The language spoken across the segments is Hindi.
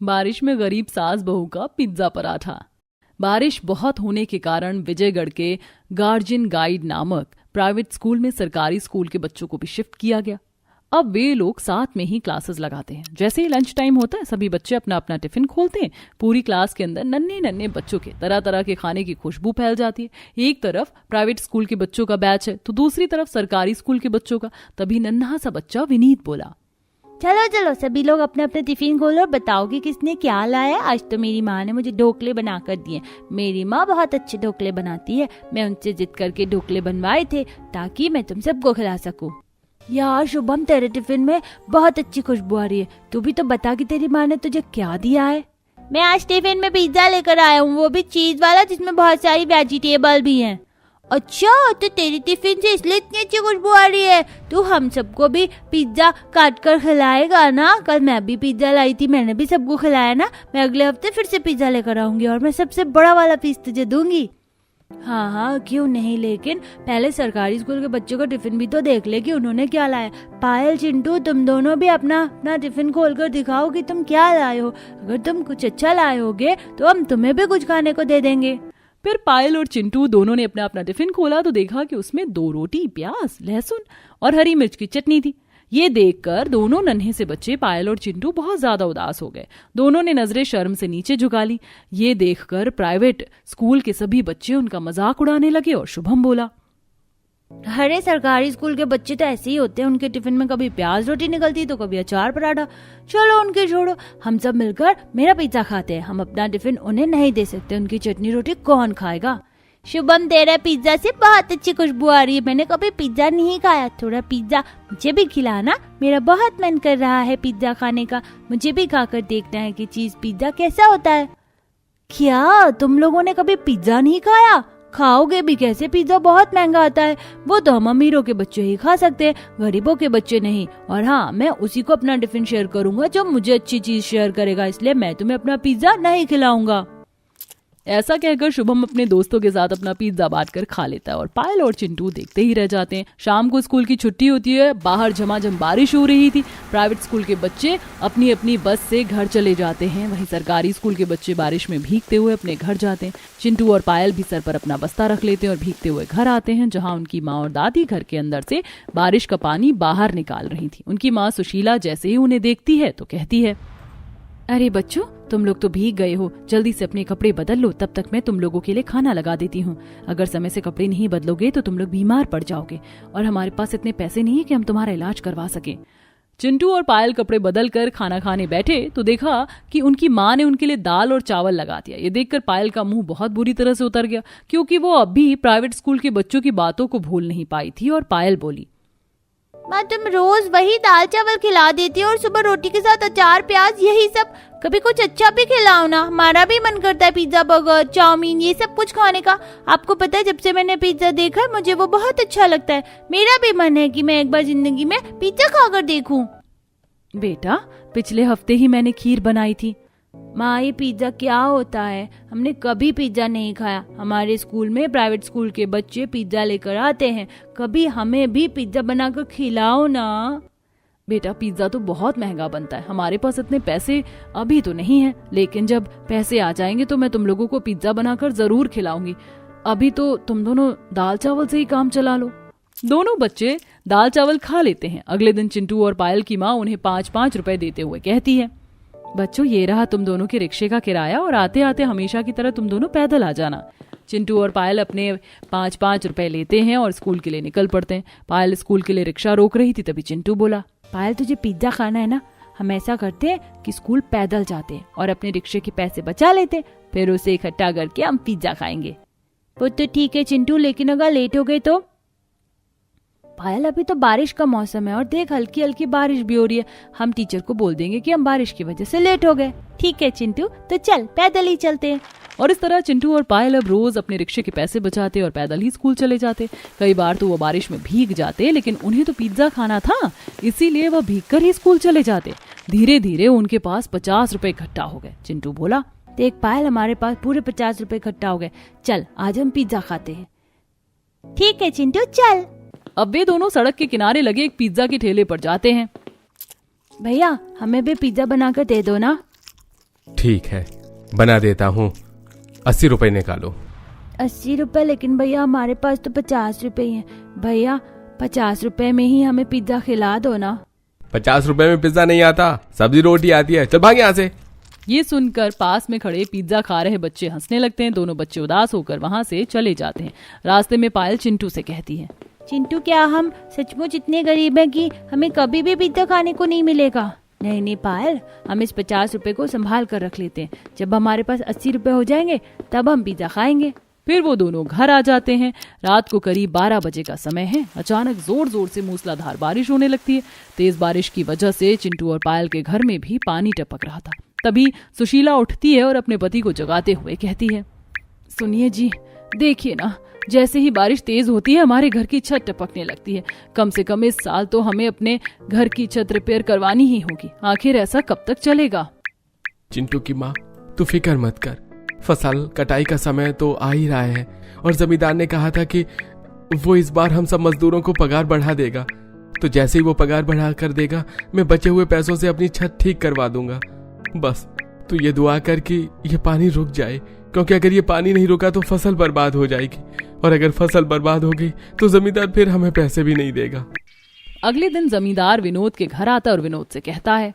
बारिश में गरीब सास बहू का पिज्जा पराठा। बारिश बहुत होने के कारण विजयगढ़ के गार्जियन गाइड नामक प्राइवेट स्कूल में सरकारी स्कूल के बच्चों को भी शिफ्ट किया गया। अब वे लोग साथ में ही क्लासेस लगाते हैं। जैसे ही लंच टाइम होता है सभी बच्चे अपना अपना टिफिन खोलते हैं। पूरी क्लास के अंदर नन्हे नन्हे बच्चों के तरह तरह के खाने की खुशबू फैल जाती है। एक तरफ प्राइवेट स्कूल के बच्चों का बैच है तो दूसरी तरफ सरकारी स्कूल के बच्चों का। तभी नन्हा सा बच्चा विनीत बोला, चलो चलो सभी लोग अपने अपने टिफिन खोलो और बताओ कि किसने क्या लाया। आज तो मेरी माँ ने मुझे ढोकले बना कर दिए। मेरी माँ बहुत अच्छे ढोकले बनाती है। मैं उनसे जिद करके ढोकले बनवाए थे ताकि मैं तुम सबको खिला सकूं। यार शुभम, तेरे टिफिन में बहुत अच्छी खुशबू आ रही है। तू भी तो बता कि तेरी माँ ने तुझे क्या दिया है। मैं आज टिफिन में पिज्जा लेकर आया हूँ, वो भी चीज वाला जिसमें बहुत सारी वेजिटेबल भी हैं। अच्छा, तो तेरी टिफिन से इसलिए इतनी अच्छी खुशबू आ रही है। तू हम सबको भी पिज्जा काट कर खिलाएगा ना। कल मैं भी पिज्जा लाई थी, मैंने भी सबको खिलाया ना। मैं अगले हफ्ते फिर से पिज्जा लेकर आऊंगी और मैं सबसे बड़ा वाला पीस तुझे दूंगी। हाँ हाँ क्यों नहीं, लेकिन पहले सरकारी स्कूल के बच्चों का टिफिन भी तो देख ले कि उन्होंने क्या लाया। पायल, चिंटू, तुम दोनों भी अपना अपना टिफिन खोलकर दिखाओ कि तुम क्या लाए हो। अगर तुम कुछ अच्छा लाए होगे तो हम तुम्हें भी कुछ खाने को दे देंगे। फिर पायल और चिंटू दोनों ने अपना अपना टिफिन खोला तो देखा कि उसमें 2 रोटी, प्याज, लहसुन और हरी मिर्च की चटनी थी। ये देखकर दोनों नन्हे से बच्चे पायल और चिंटू बहुत ज्यादा उदास हो गए। दोनों ने नजरें शर्म से नीचे झुका ली। ये देखकर प्राइवेट स्कूल के सभी बच्चे उनका मजाक उड़ाने लगे और शुभम बोला, अरे सरकारी स्कूल के बच्चे तो ऐसे ही होते हैं। उनके टिफिन में कभी प्याज रोटी निकलती तो कभी अचार पराठा। चलो उनके छोड़ो, हम सब मिलकर मेरा पिज्जा खाते हैं। हम अपना टिफिन उन्हें नहीं दे सकते, उनकी चटनी रोटी कौन खाएगा। शुभम, तेरे पिज्जा से बहुत अच्छी खुशबू आ रही है। मैंने कभी पिज्जा नहीं खाया, थोड़ा पिज्जा मुझे भी खिलाना। मेरा बहुत मन कर रहा है पिज्जा खाने का। मुझे भी खाकर देखना है कि चीज पिज्जा कैसा होता है। क्या तुम लोगों ने कभी पिज्जा नहीं खाया? खाओगे भी कैसे? पिज्जा बहुत महंगा आता है। वो तो हम अमीरों के बच्चे ही खा सकते हैं, गरीबों के बच्चे नहीं। और हाँ, मैं उसी को अपना टिफिन शेयर करूंगा जो मुझे अच्छी चीज शेयर करेगा, इसलिए मैं तुम्हें अपना पिज्जा नहीं खिलाऊंगा। ऐसा कहकर शुभम अपने दोस्तों के साथ अपना पिज्जा बांटकर खा लेता है और पायल और चिंटू देखते ही रह जाते हैं। शाम को स्कूल की छुट्टी होती है। बाहर झमाझम बारिश हो रही थी। प्राइवेट स्कूल के बच्चे अपनी अपनी बस से घर चले जाते हैं। वहीं सरकारी स्कूल के बच्चे बारिश में भीगते हुए अपने घर जाते हैं। चिंटू और पायल भी सर पर अपना बस्ता रख लेते हैं और भीगते हुए घर आते हैं, जहाँ उनकी माँ और दादी घर के अंदर से बारिश का पानी बाहर निकाल रही थी। उनकी माँ सुशीला जैसे ही उन्हें देखती है तो कहती है, अरे बच्चों, तुम लोग तो भीग गए हो, जल्दी से अपने कपड़े बदल लो, तब तक मैं तुम लोगों के लिए खाना लगा देती हूँ। अगर समय से कपड़े नहीं बदलोगे तो तुम लोग बीमार पड़ जाओगे और हमारे पास इतने पैसे नहीं है कि हम तुम्हारा इलाज करवा सके। चिंटू और पायल कपड़े बदल कर खाना खाने बैठे तो देखा कि उनकी माँ ने उनके लिए दाल और चावल लगा दिया। ये देखकर पायल का मुंह बहुत बुरी तरह से उतर गया, क्योंकि वो अभी प्राइवेट स्कूल के बच्चों की बातों को भूल नहीं पाई थी। और पायल बोली, माँ, तुम रोज वही दाल चावल खिला देती हो और सुबह रोटी के साथ अचार, प्याज, यही सब। कभी कुछ अच्छा भी खिलाओ ना। हमारा भी मन करता है पिज्जा, बर्गर, चाउमीन, ये सब कुछ खाने का। आपको पता है, जब से मैंने पिज्जा देखा है मुझे वो बहुत अच्छा लगता है। मेरा भी मन है कि मैं एक बार जिंदगी में पिज्जा खाकर देखूं। बेटा, पिछले हफ्ते ही मैंने खीर बनाई थी। माँ, ये पिज्जा क्या होता है? हमने कभी पिज्जा नहीं खाया। हमारे स्कूल में प्राइवेट स्कूल के बच्चे पिज्जा लेकर आते हैं, कभी हमें भी पिज्जा बनाकर खिलाओ ना। बेटा, पिज्जा तो बहुत महंगा बनता है, हमारे पास इतने पैसे अभी तो नहीं है, लेकिन जब पैसे आ जाएंगे तो मैं तुम लोगों को पिज्जा बनाकर जरूर खिलाऊंगी। अभी तो तुम दोनों दाल चावल से ही काम चला लो। दोनों बच्चे दाल चावल खा लेते हैं। अगले दिन चिंटू और पायल की माँ उन्हें 5-5 रुपए देते हुए कहती है, बच्चों, ये रहा तुम दोनों के रिक्शे का किराया और आते आते हमेशा की तरह तुम दोनों पैदल आ जाना। चिंटू और पायल अपने 5-5 रुपए लेते हैं और स्कूल के लिए निकल पड़ते हैं। पायल स्कूल के लिए रिक्शा रोक रही थी, तभी चिंटू बोला, पायल, तुझे पिज्जा खाना है ना? हम ऐसा करते हैं कि स्कूल पैदल जाते हैं और अपने रिक्शे के पैसे बचा लेते, फिर उसे इकट्ठा करके हम पिज्जा खाएंगे। वो तो ठीक है चिंटू, लेकिन अगर लेट हो गए तो? पायल, अभी तो बारिश का मौसम है और देख हल्की हल्की बारिश भी हो रही है। हम टीचर को बोल देंगे कि हम बारिश की वजह से लेट हो गए। ठीक है चिंटू, तो चल पैदल ही चलते हैं। और इस तरह चिंटू और पायल अब रोज अपने रिक्शे के पैसे बचाते और पैदल ही स्कूल चले जाते। कई बार तो वो बारिश में भीग जाते, लेकिन उन्हें तो पिज्जा खाना था, इसीलिए वह भीग कर ही स्कूल चले जाते। धीरे धीरे उनके पास 50 रुपए इकट्ठा हो गए। चिंटू बोला, देख पायल, हमारे पास पूरे 50 रुपए इकट्ठा हो गए। चल आज हम पिज्जा खाते हैं। ठीक है चिंटू, चल। अब वे दोनों सड़क के किनारे लगे एक पिज्जा के ठेले पर जाते हैं। भैया, हमें भी पिज्जा बनाकर दे दो ना। ठीक है, बना देता हूँ। 80 रुपए निकालो। 80 रुपए? लेकिन भैया हमारे पास तो 50 रुपए ही हैं। भैया 50 रुपए में ही हमें पिज्जा खिला दो ना। 50 रुपए में पिज्जा नहीं आता, सब्जी रोटी आती है। चल भाग यहाँ से। ये सुनकर पास में खड़े पिज्जा खा रहे बच्चे हंसने लगते हैं। दोनों बच्चे उदास होकर वहां से चले जाते हैं। रास्ते में पायल चिंटू से कहती है, चिंटू क्या हम सचमुच इतने गरीब हैं कि हमें कभी भी पिज्जा खाने को नहीं मिलेगा? नहीं नहीं पायल, हम इस 50 रुपए को संभाल कर रख लेते हैं। जब हमारे पास 80 रुपए हो जाएंगे तब हम पिज्जा खाएंगे। फिर वो दोनों घर आ जाते हैं। रात को करीब 12 बजे का समय है। अचानक जोर जोर से मूसलाधार बारिश होने लगती है। तेज बारिश की वजह से चिंटू और पायल के घर में भी पानी टपक रहा था। तभी सुशीला उठती है और अपने पति को जगाते हुए कहती है, सुनिए जी, देखिए ना, जैसे ही बारिश तेज होती है हमारे घर की छत टपकने लगती है। कम से कम इस साल तो हमें अपने घर की छत रिपेयर करवानी ही होगी। आखिर ऐसा कब तक चलेगा? चिंटू की माँ, तू फिक्र मत कर। फसल कटाई का समय तो आ ही रहा है और जमींदार ने कहा था कि वो इस बार हम सब मजदूरों को पगार बढ़ा देगा। तो जैसे ही वो पगार बढ़ा कर देगा, मैं बचे हुए पैसों से अपनी छत ठीक करवा दूंगा। बस तू ये दुआ कर कि ये पानी रुक जाए, क्योंकि अगर ये पानी नहीं रुका तो फसल बर्बाद हो जाएगी, और अगर फसल बर्बाद हो गई तो जमींदार फिर हमें पैसे भी नहीं देगा। अगले दिन जमींदार विनोद के घर आता और विनोद से कहता है,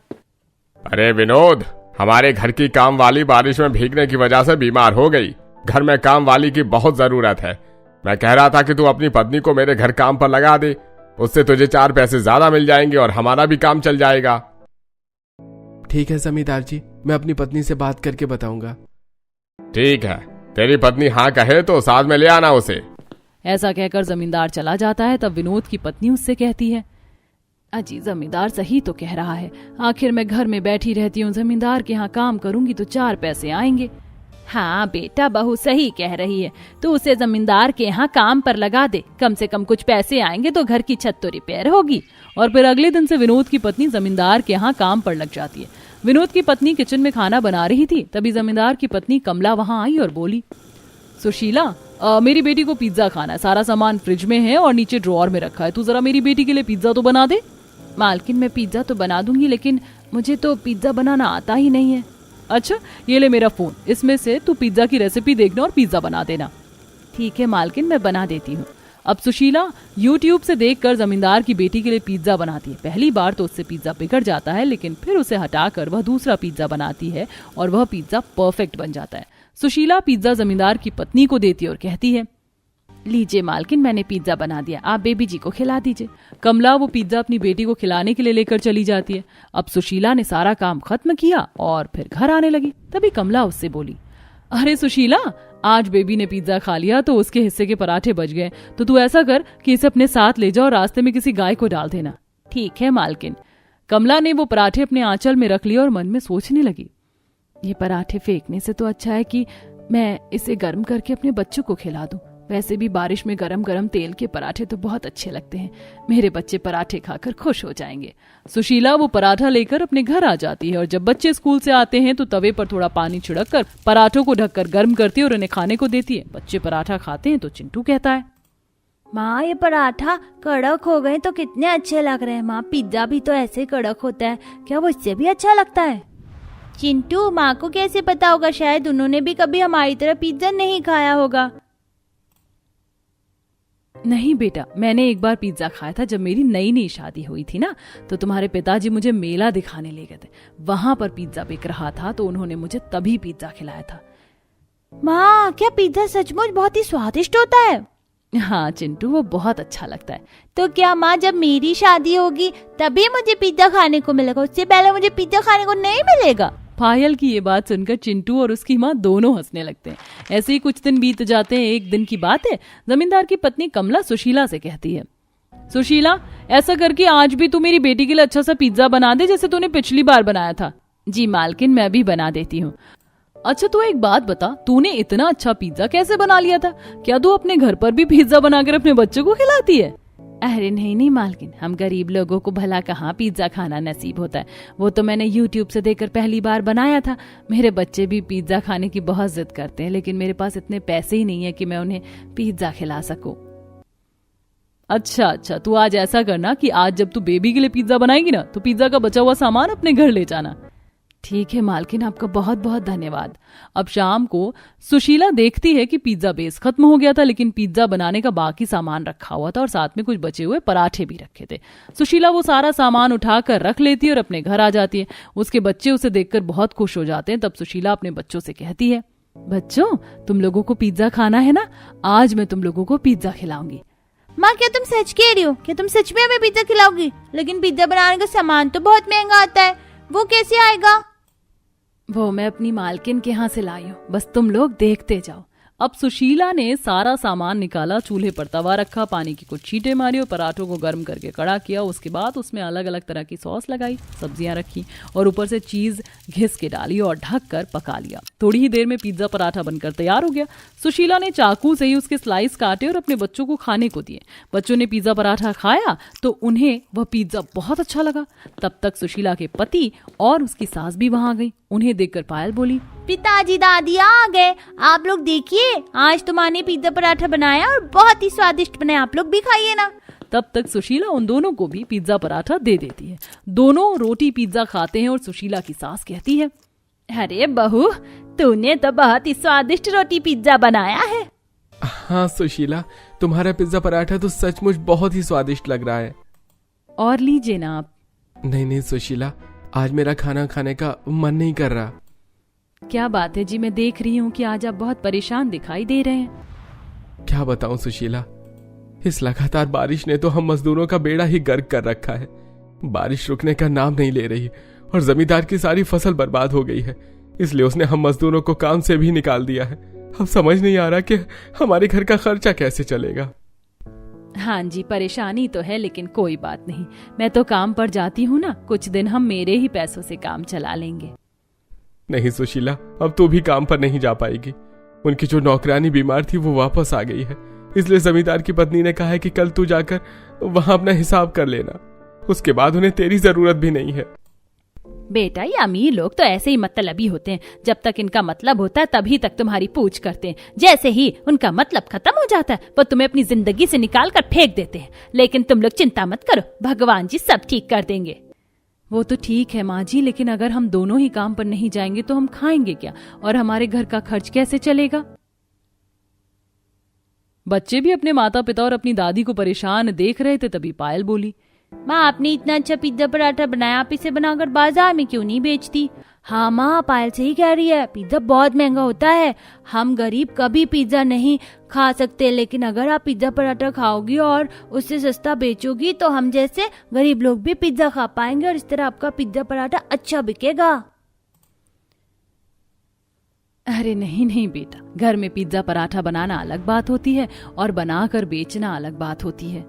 अरे विनोद, हमारे घर की काम वाली बारिश में भीगने की वजह से बीमार हो गई। घर में काम वाली की बहुत जरूरत है। मैं कह रहा था कि तू अपनी पत्नी को मेरे घर काम पर लगा दे, उससे तुझे 4 पैसे ज्यादा मिल जाएंगे और हमारा भी काम चल जाएगा। ठीक है जमींदार जी, मैं अपनी पत्नी से बात करके बताऊंगा। ठीक है, तेरी पत्नी हाँ कहे तो साथ में ले आना उसे। ऐसा कहकर जमींदार चला जाता है। तब विनोद की पत्नी उससे कहती है, अजी जमींदार सही तो कह रहा है। आखिर मैं घर में बैठी रहती हूँ, जमींदार के यहाँ काम करूंगी तो 4 पैसे आएंगे। हाँ बेटा, बहू सही कह रही है। तू उसे जमींदार के यहाँ काम पर लगा दे, कम से कम कुछ पैसे आएंगे तो घर की छत तो रिपेयर होगी। और फिर अगले दिन से विनोद की पत्नी जमींदार के यहाँ काम पर लग जाती है। विनोद की पत्नी किचन में खाना बना रही थी। तभी जमींदार की पत्नी कमला वहां आई और बोली, सुशीला, मेरी बेटी को पिज्जा खाना है। सारा सामान फ्रिज में है और नीचे ड्रॉअर में रखा है। तू जरा मेरी बेटी के लिए पिज्जा तो बना दे। मालकिन, मैं पिज्जा तो बना दूंगी, लेकिन मुझे तो पिज्जा बनाना आता ही नहीं है। अच्छा, ये ले मेरा फोन, इसमें से तू पिज्जा की रेसिपी देखना और पिज्जा बना देना। ठीक है मालकिन, मैं बना देती हूँ। अब सुशीला YouTube से देखकर जमींदार की बेटी के लिए पिज्जा बनाती है। पहली बार तो उससे पिज्जा बिगड़ जाता है, लेकिन फिर उसे हटाकर वह दूसरा पिज्जा बनाती है और वह पिज्जा परफेक्ट बन जाता है। सुशीला पिज्जा जमींदार की पत्नी को देती है और कहती है, लीजिए मालकिन, मैंने पिज्जा बना दिया, आप बेबी जी को खिला दीजिए। कमला वो पिज्जा अपनी बेटी को खिलाने के लिए लेकर चली जाती है। अब सुशीला ने सारा काम खत्म किया और फिर घर आने लगी। तभी कमला उससे बोली, अरे सुशीला, आज बेबी ने पिज्जा खा लिया तो उसके हिस्से के पराठे बच गए। तो तू ऐसा कर कि इसे अपने साथ ले जाओ और रास्ते में किसी गाय को डाल देना। ठीक है मालकिन। कमला ने वो पराठे अपने आंचल में रख लिए और मन में सोचने लगी, ये पराठे फेंकने से तो अच्छा है कि मैं इसे गर्म करके अपने बच्चों को खिला दूं। वैसे भी बारिश में गरम गरम तेल के पराठे तो बहुत अच्छे लगते हैं। मेरे बच्चे पराठे खाकर खुश हो जाएंगे। सुशीला वो पराठा लेकर अपने घर आ जाती है और जब बच्चे स्कूल से आते हैं तो तवे पर थोड़ा पानी छिड़क कर पराठों को ढककर गर्म करती है और उन्हें खाने को देती है। बच्चे पराठा खाते हैं तो चिंटू कहता है, माँ ये पराठा कड़क हो गए तो कितने अच्छे लग रहे हैं। माँ पिज्जा भी तो ऐसे कड़क होता है, क्या वो इससे भी अच्छा लगता है? चिंटू, माँ को कैसे पता होगा? शायद उन्होंने भी कभी हमारी तरह पिज्जा नहीं खाया होगा। नहीं बेटा, मैंने एक बार पिज्जा खाया था जब मेरी नई नई शादी हुई थी ना, तो तुम्हारे पिताजी मुझे मेला दिखाने ले गए थे। वहां पर पिज्जा बिक रहा था तो उन्होंने मुझे तभी पिज्जा खिलाया था। माँ, क्या पिज्जा सचमुच बहुत ही स्वादिष्ट होता है? हाँ चिंटू, वो बहुत अच्छा लगता है। तो क्या माँ, जब मेरी शादी होगी तभी मुझे पिज्जा खाने को मिलेगा? उससे पहले मुझे पिज्जा खाने को नहीं मिलेगा? पायल की ये बात सुनकर चिंटू और उसकी माँ दोनों हंसने लगते हैं। ऐसे ही कुछ दिन बीत जाते हैं। एक दिन की बात है, जमींदार की पत्नी कमला सुशीला से कहती है, सुशीला, ऐसा करके आज भी तू मेरी बेटी के लिए अच्छा सा पिज्जा बना दे जैसे तूने पिछली बार बनाया था। जी मालकिन, मैं भी बना देती हूँ। अच्छा तो एक बात बता, तूने इतना अच्छा पिज्जा कैसे बना लिया था? क्या तू अपने घर पर भी पिज्जा बनाकर अपने बच्चों को खिलाती है? अरे नहीं मालकिन, हम गरीब लोगों को भला कहाँ पिज्जा खाना नसीब होता है। वो तो मैंने YouTube से देखकर पहली बार बनाया था। मेरे बच्चे भी पिज्जा खाने की बहुत जिद करते हैं, लेकिन मेरे पास इतने पैसे ही नहीं है कि मैं उन्हें पिज्जा खिला सकूं। अच्छा, तू आज ऐसा करना कि आज जब तू बेबी के लिए पिज्जा बनाएगी ना, तो पिज्जा का बचा हुआ सामान अपने घर ले जाना। ठीक है मालकिन, आपका बहुत बहुत धन्यवाद। अब शाम को सुशीला देखती है कि पिज्जा बेस खत्म हो गया था, लेकिन पिज्जा बनाने का बाकी सामान रखा हुआ था और साथ में कुछ बचे हुए पराठे भी रखे थे। सुशीला वो सारा सामान उठाकर रख लेती है और अपने घर आ जाती है। उसके बच्चे उसे देखकर बहुत खुश हो जाते हैं। तब सुशीला अपने बच्चों से कहती है, बच्चों तुम लोगों को पिज्जा खाना है ना, आज मैं तुम लोगों को पिज्जा खिलाऊंगी। माँ क्या तुम सच कह रही हो? क्या तुम सच में हमें पिज्जा खिलाओगी? लेकिन पिज्जा बनाने का सामान तो बहुत महंगा आता है, वो कैसे आएगा? वो मैं अपनी मालकिन के यहाँ से लाई हूँ, बस तुम लोग देखते जाओ। अब सुशीला ने सारा सामान निकाला, चूल्हे पर तवा रखा, पानी की कुछ छींटे मारी और पराठों को गर्म करके कड़ा किया। उसके बाद उसमें अलग अलग तरह की सॉस लगाई, सब्जियां रखी और ऊपर से चीज घिस के डाली और ढक कर पका लिया। थोड़ी ही देर में पिज्जा पराठा बनकर तैयार हो गया। सुशीला ने चाकू से ही उसके स्लाइस काटे और अपने बच्चों को खाने को दिए। बच्चों ने पिज्जा पराठा खाया तो उन्हें वह पिज्जा बहुत अच्छा लगा। तब तक सुशीला के पति और उसकी सास भी वहां आ गई। उन्हें देखकर पायल बोली, पिताजी दादी आ गए, आप लोग देखिए, आज तो माँ ने पिज्जा पराठा बनाया और बहुत ही स्वादिष्ट बनाया, आप लोग भी खाइए ना। तब तक सुशीला उन दोनों को भी पिज्जा पराठा दे देती है। दोनों रोटी पिज्जा खाते हैं और सुशीला की सास कहती है, अरे बहू, तूने तो बहुत ही स्वादिष्ट रोटी पिज्जा बनाया है। हाँ सुशीला, तुम्हारा पिज्जा पराठा तो सचमुच बहुत ही स्वादिष्ट लग रहा है। और लीजिए ना आप। नहीं सुशीला, आज मेरा खाना खाने का मन नहीं कर रहा। क्या बात है जी, मैं देख रही हूँ कि आज आप बहुत परेशान दिखाई दे रहे हैं। क्या बताऊं सुशीला, इस लगातार बारिश ने तो हम मजदूरों का बेड़ा ही गर्क कर रखा है। बारिश रुकने का नाम नहीं ले रही और जमींदार की सारी फसल बर्बाद हो गई है, इसलिए उसने हम मजदूरों को काम से भी निकाल दिया है। अब समझ नहीं आ रहा कि हमारे घर का खर्चा कैसे चलेगा। हाँ जी, परेशानी तो है, लेकिन कोई बात नहीं, मैं तो काम पर जाती हूँ ना, कुछ दिन हम मेरे ही पैसों से काम चला लेंगे। नहीं सुशीला, अब तू भी काम पर नहीं जा पाएगी। उनकी जो नौकरानी बीमार थी वो वापस आ गई है, इसलिए जमींदार की पत्नी ने कहा है कि कल तू जाकर वहां अपना हिसाब कर लेना। उसके बाद उन्हें तेरी जरूरत भी नहीं है। बेटा, ये अमीर लोग तो ऐसे ही मतलबी होते हैं, जब तक इनका मतलब होता है तभी तक तुम्हारी पूछ करते हैं, जैसे ही उनका मतलब खत्म हो जाता है वो तुम्हें अपनी जिंदगी से निकाल कर फेंक देते हैं। लेकिन तुम लोग चिंता मत करो, भगवान जी सब ठीक कर देंगे। वो तो ठीक है माँ जी, लेकिन अगर हम दोनों ही काम पर नहीं जाएंगे तो हम खाएंगे क्या और हमारे घर का खर्च कैसे चलेगा? बच्चे भी अपने माता पिता और अपनी दादी को परेशान देख रहे थे। तभी पायल बोली, माँ, आपने इतना अच्छा पिज्जा पराठा बनाया, आप इसे बनाकर बाजार में क्यों नहीं बेचती? हाँ माँ, पायल सही कह रही है, पिज्जा बहुत महंगा होता है, हम गरीब कभी पिज्जा नहीं खा सकते, लेकिन अगर आप पिज्जा पराठा खाओगी और उससे सस्ता बेचोगी तो हम जैसे गरीब लोग भी पिज्जा खा पाएंगे और इस तरह आपका पिज्जा पराठा अच्छा बिकेगा। अरे नहीं नहीं बेटा, घर में पिज्जा पराठा बनाना अलग बात होती है और बनाकर बेचना अलग बात होती है।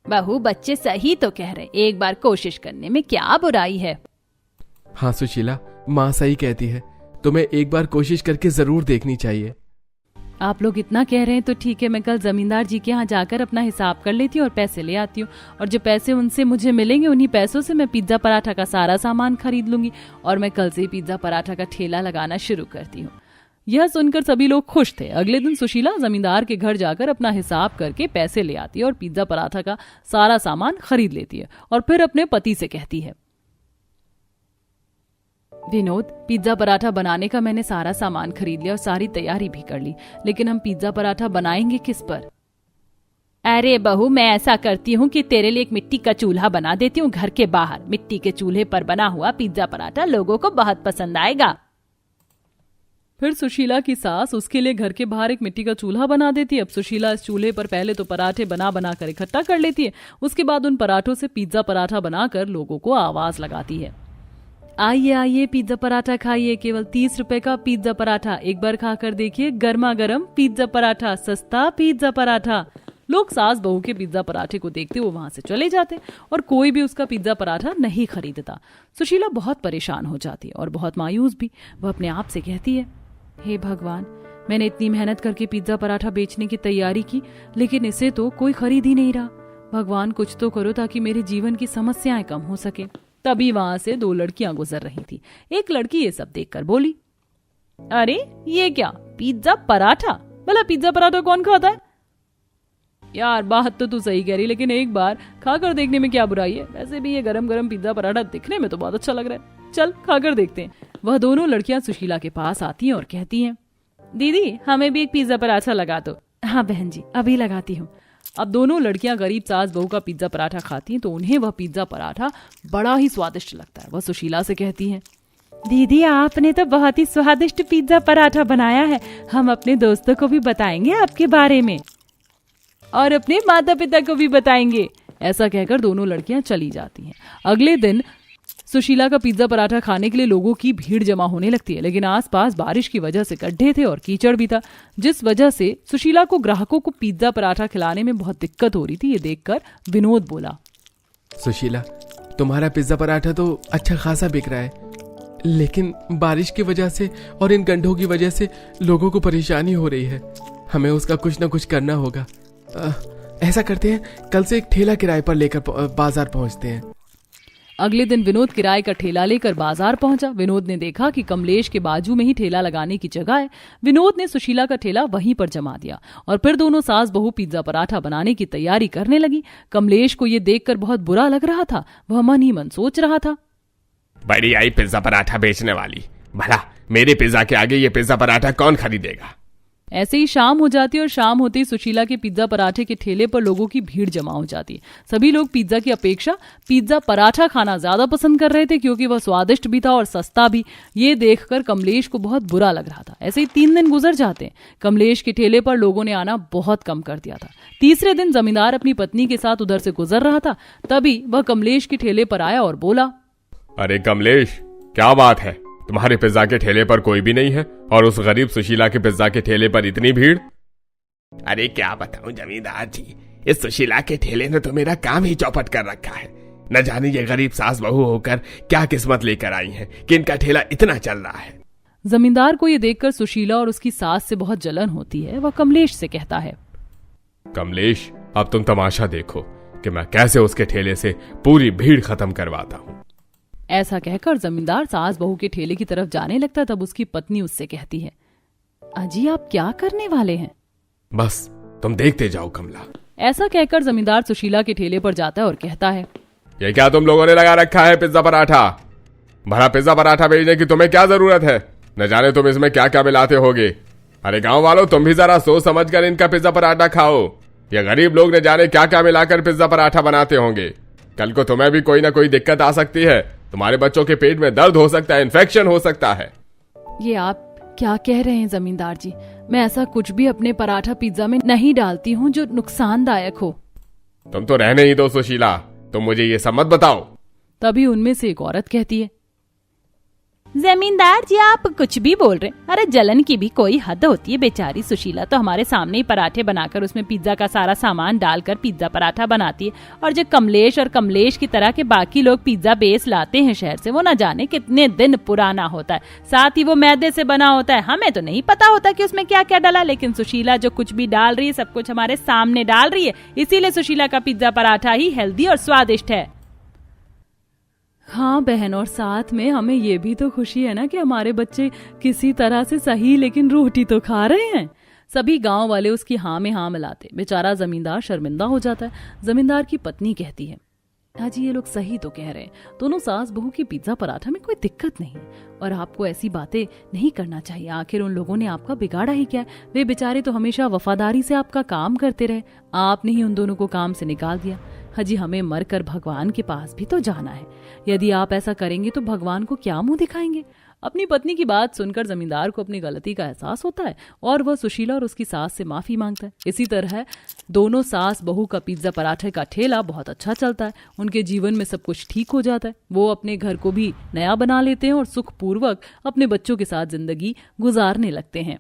बहू, बच्चे सही तो कह रहे, एक बार कोशिश करने में क्या बुराई है। हाँ सुशीला, माँ सही कहती है, तुम्हें एक बार कोशिश करके जरूर देखनी चाहिए। आप लोग इतना कह रहे हैं तो ठीक है, मैं कल जमींदार जी के यहाँ जाकर अपना हिसाब कर लेती हूँ और पैसे ले आती हूँ, और जो पैसे उनसे मुझे मिलेंगे उन्हीं पैसों से मैं पिज्जा पराठा का सारा सामान खरीद लूंगी और मैं कल से ही पिज्जा पराठा का ठेला लगाना शुरू करती हूँ। यह सुनकर सभी लोग खुश थे। अगले दिन सुशीला जमींदार के घर जाकर अपना हिसाब करके पैसे ले आती है और पिज्जा पराठा का सारा सामान खरीद लेती है और फिर अपने पति से कहती है, विनोद, पिज्जा पराठा बनाने का मैंने सारा सामान खरीद लिया और सारी तैयारी भी कर ली, लेकिन हम पिज्जा पराठा बनाएंगे किस पर? अरे बहू, मैं ऐसा करती हूँ कि तेरे लिए एक मिट्टी का चूल्हा बना देती हूँ घर के बाहर। मिट्टी के चूल्हे पर बना हुआ पिज्जा पराठा लोगों को बहुत पसंद आएगा। फिर सुशीला की सास उसके लिए घर के बाहर एक मिट्टी का चूल्हा बना देती है। अब सुशीला इस चूल्हे पर पहले तो पराठे बना बना कर इकट्ठा कर लेती है, उसके बाद उन पराठों से पिज्जा पराठा बनाकर लोगों को आवाज लगाती है, आइए आइए पिज्जा पराठा खाइए, केवल 30 रुपए का पिज्जा पराठा, एक बार खाकर देखिए, गर्मा गर्म पिज्जा पराठा, सस्ता पिज्जा पराठा। लोग सास बहू के पिज्जा पराठे को देखते वो वहां से चले जाते और कोई भी उसका पिज्जा पराठा नहीं खरीदता। सुशीला बहुत परेशान हो जाती है और बहुत मायूस भी। वह अपने आप से कहती है, हे भगवान, मैंने इतनी मेहनत करके पिज्जा पराठा बेचने की तैयारी की, लेकिन इसे तो कोई खरीद ही नहीं रहा। भगवान कुछ तो करो ताकि मेरे जीवन की समस्याएं कम हो सके। तभी वहां से 2 लड़कियां गुजर रही थी। एक लड़की ये सब देखकर बोली, अरे ये क्या, पिज्जा पराठा? भला पिज्जा पराठा कौन खाता है? यार बात तो तू सही कह रही, लेकिन एक बार खाकर देखने में क्या बुराई है। वैसे भी ये गरम गरम पिज्जा पराठा दिखने में तो बहुत अच्छा लग रहा है, चल खाकर देखते हैं। वह दोनों लड़कियां सुशीला के पास आती हैं और कहती हैं, दीदी हमें भी एक पिज्जा पराठा लगा दो। हाँ बहन जी, अभी लगाती हूँ। अब दोनों लड़कियां गरीब सास बहू का पिज्जा पराठा खाती हैं तो उन्हें वह पिज्जा पराठा बड़ा ही स्वादिष्ट लगता है। वह सुशीला से कहती हैं, दीदी आपने तो बहुत ही स्वादिष्ट पिज्जा पराठा बनाया है, हम अपने दोस्तों को भी बताएंगे आपके बारे में और अपने माता पिता को भी बताएंगे। ऐसा कहकर दोनों लड़कियां चली जाती हैं। अगले दिन सुशीला का पिज्जा पराठा खाने के लिए लोगों की भीड़ जमा होने लगती है, लेकिन आसपास बारिश की वजह से गड्ढे थे और कीचड़ भी था, जिस वजह से सुशीला को ग्राहकों को पिज्जा पराठा खिलाने में बहुत दिक्कत हो रही थी। ये देखकर विनोद बोला, सुशीला तुम्हारा पिज्जा पराठा तो अच्छा खासा बिक रहा है, लेकिन बारिश की वजह से और इन गड्ढों की वजह से लोगों को परेशानी हो रही है। हमें उसका कुछ ना कुछ करना होगा। ऐसा करते हैं, कल से एक ठेला किराए पर लेकर बाजार पहुंचते हैं। अगले दिन विनोद किराए का ठेला लेकर बाजार पहुंचा। विनोद ने देखा कि कमलेश के बाजू में ही ठेला लगाने की जगह है। विनोद ने सुशीला का ठेला वहीं पर जमा दिया और फिर दोनों सास बहू पिज्जा पराठा बनाने की तैयारी करने लगी। कमलेश को यह देखकर बहुत बुरा लग रहा था। वह मन ही मन सोच रहा था, बड़ी आई पिज्जा पराठा बेचने वाली, भला मेरे पिज्जा के आगे ये पिज्जा पराठा कौन खरीदेगा। ऐसे ही शाम हो जाती और शाम होते ही सुशीला के पिज्जा पराठे के ठेले पर लोगों की भीड़ जमा हो जाती। सभी लोग पिज्जा की अपेक्षा पिज्जा पराठा खाना ज्यादा पसंद कर रहे थे, क्योंकि वह स्वादिष्ट भी था और सस्ता भी। ये देखकर कमलेश को बहुत बुरा लग रहा था। ऐसे ही 3 दिन गुजर जाते। कमलेश के ठेले पर लोगों ने आना बहुत कम कर दिया था। तीसरे दिन जमींदार अपनी पत्नी के साथ उधर से गुजर रहा था, तभी वह कमलेश के ठेले पर आया और बोला, अरे कमलेश, क्या बात है, तुम्हारे पिज्जा के ठेले पर कोई भी नहीं है और उस गरीब सुशीला के पिज्जा के ठेले पर इतनी भीड़। अरे क्या बताऊं जमींदार जी, इस सुशीला के ठेले ने तो मेरा काम ही चौपट कर रखा है। न जाने ये गरीब सास बहू होकर क्या किस्मत लेकर आई हैं कि इनका ठेला इतना चल रहा है। जमींदार को ये देखकर सुशीला और उसकी सास से बहुत जलन होती है। वह कमलेश से कहता है, कमलेश, अब तुम तमाशा देखो कि मैं कैसे उसके ठेले से पूरी भीड़ खत्म करवाता हूँ। ऐसा कहकर जमींदार सास बहू के ठेले की तरफ जाने लगता। तब उसकी पत्नी उससे कहती है, अजी आप क्या करने वाले हैं। बस तुम देखते जाओ कमला। ऐसा कहकर जमींदार सुशीला के ठेले पर जाता है और कहता है, ये क्या तुम लोगों ने लगा रखा है पिज्जा पराठा। भला पिज्जा पराठा बेचने की तुम्हें क्या जरूरत है, न जाने तुम इसमें क्या क्या मिलाते होगे। अरे गांव वालों, तुम भी जरा सोच समझ कर इनका पिज्जा पराठा खाओ। ये गरीब लोग न जाने क्या क्या मिलाकर पिज्जा पराठा बनाते होंगे। कल को तुम्हें भी कोई ना कोई दिक्कत आ सकती है। तुम्हारे बच्चों के पेट में दर्द हो सकता है, इन्फेक्शन हो सकता है। ये आप क्या कह रहे हैं जमींदार जी, मैं ऐसा कुछ भी अपने पराठा पिज्जा में नहीं डालती हूँ जो नुकसानदायक हो। तुम तो रहने ही दो सुशीला, तुम मुझे ये सब मत बताओ। तभी उनमें से एक औरत कहती है, जमींदार जी आप कुछ भी बोल रहे हैं। अरे जलन की भी कोई हद होती है। बेचारी सुशीला तो हमारे सामने ही पराठे बनाकर उसमें पिज्जा का सारा सामान डालकर पिज्जा पराठा बनाती है, और जो कमलेश और कमलेश की तरह के बाकी लोग पिज्जा बेस लाते हैं शहर से, वो न जाने कितने दिन पुराना होता है, साथ ही वो मैदे से बना होता है। हमें तो नहीं पता होता कि उसमें क्या क्या डाला, लेकिन सुशीला जो कुछ भी डाल रही है सब कुछ हमारे सामने डाल रही है, इसीलिए सुशीला का पिज्जा पराठा ही हेल्दी और स्वादिष्ट है। हाँ बहन, और साथ में हमें ये भी तो खुशी है ना कि हमारे बच्चे किसी तरह से सही लेकिन रोटी तो खा रहे हैं। सभी गांव वाले उसकी हाँ में हाँ मिलाते। बेचारा जमींदार शर्मिंदा हो जाता है। जमींदार की पत्नी कहती है, हाजी ये लोग सही तो कह रहे हैं, दोनों सास बहू की पिज्जा पराठा में कोई दिक्कत नहीं और आपको ऐसी बातें नहीं करना चाहिए। आखिर उन लोगों ने आपका बिगाड़ा ही क्या है, वे बेचारे तो हमेशा वफादारी से आपका काम करते रहे, आपने ही उन दोनों को काम से निकाल दिया। हाजी हमें मरकर भगवान के पास भी तो जाना है, यदि आप ऐसा करेंगे तो भगवान को क्या मुंह दिखाएंगे। अपनी पत्नी की बात सुनकर जमींदार को अपनी गलती का एहसास होता है और वह सुशीला और उसकी सास से माफी मांगता है। इसी तरह दोनों सास बहू का पिज्जा पराठे का ठेला बहुत अच्छा चलता है। उनके जीवन में सब कुछ ठीक हो जाता है। वो अपने घर को भी नया बना लेते हैं और सुखपूर्वक अपने बच्चों के साथ जिंदगी गुजारने लगते हैं।